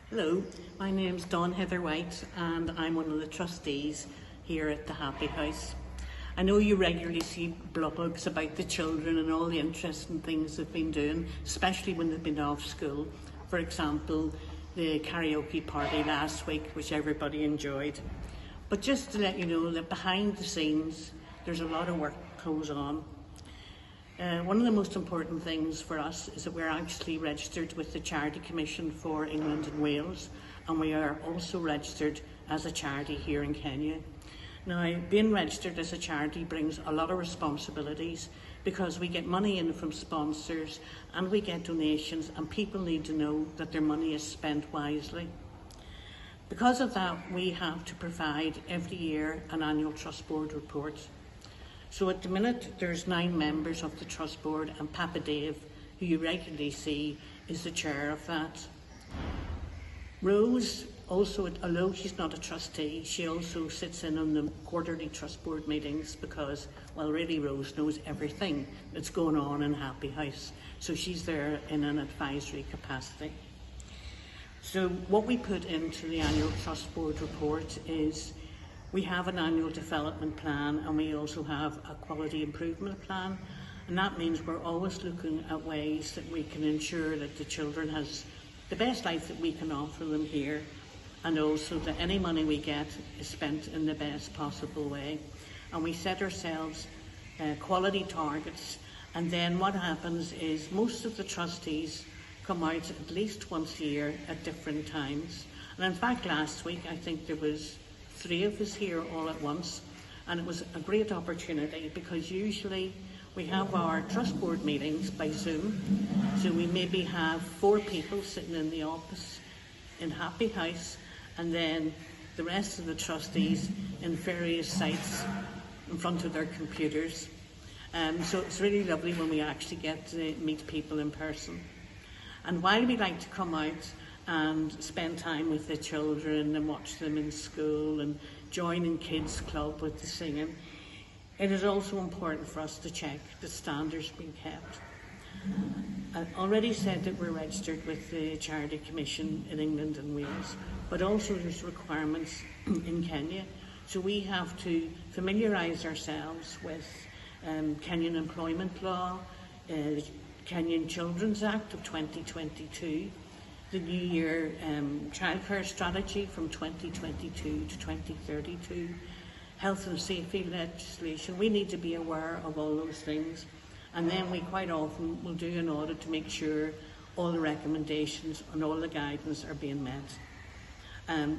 Hello, my name's DawnHeather White and I'm one of the trustees here at the Happy House. I know you regularly see blogs about the children and all the interesting things they've been doing, especially when they've been off school. For example, the karaoke party last week, which everybody enjoyed. But just to let you know that behind the scenes, there's a lot of work goes on. One of the most important things for us is that we're actually registered with the Charity Commission for England and Wales, and we are also registered as a charity here in Kenya. Now, being registered as a charity brings a lot of responsibilities because we get money in from sponsors and we get donations, and people need to know that their money is spent wisely. Because of that, we have to provide every year an annual Trust Board report. So at the minute, there's 9 members of the Trust Board, and Papa Dave, who you regularly see, is the chair of that. Rose, also, although she's not a trustee, she also sits in on the quarterly Trust Board meetings because, well, really Rose knows everything that's going on in Happy House. So she's there in an advisory capacity. So what we put into the annual Trust Board report is we have an annual development plan, and we also have a quality improvement plan, and that means we're always looking at ways that we can ensure that the children has the best life that we can offer them here, and also that any money we get is spent in the best possible way. And we set ourselves quality targets, and then what happens is most of the trustees come out at least once a year at different times. And in fact, last week I think there was 3 of us here all at once, and it was a great opportunity because usually we have our Trust Board meetings by Zoom, so we maybe have 4 people sitting in the office in Happy House, and then the rest of the trustees in various sites in front of their computers. So it's really lovely when we actually get to meet people in person. And while we like to come out and spend time with the children and watch them in school and join in kids club with the singing, it is also important for us to check the standards being kept. I already said that we're registered with the Charity Commission in England and Wales, but also there's requirements in Kenya. So we have to familiarise ourselves with Kenyan employment law, the Kenyan Children's Act of 2022, the New Year childcare strategy from 2022 to 2032, health and safety legislation. We need to be aware of all those things, and then we quite often will do an audit to make sure all the recommendations and all the guidance are being met.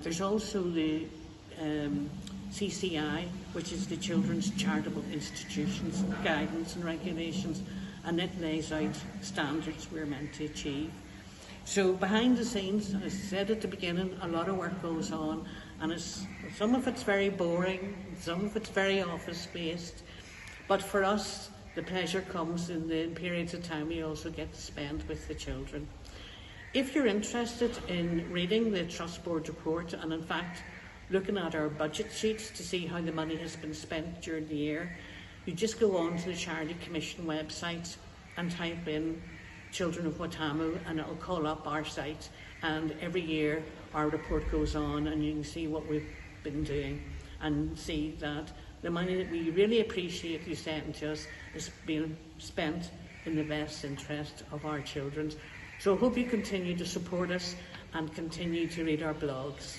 There's also the CCI, which is the Children's Charitable Institutions Guidance and Regulations, and it lays out standards we're meant to achieve. So behind the scenes, as I said at the beginning, a lot of work goes on, and some of it's very boring, some of it's very office-based, but for us, the pleasure comes in the periods of time we also get to spend with the children. If you're interested in reading the Trust Board report, and in fact looking at our budget sheets to see how the money has been spent during the year, you just go on to the Charity Commission website and type in Children of Watamu, and it'll call up our site, and every year our report goes on and you can see what we've been doing and see that the money that we really appreciate you sending to us is being spent in the best interest of our children. So I hope you continue to support us and continue to read our blogs.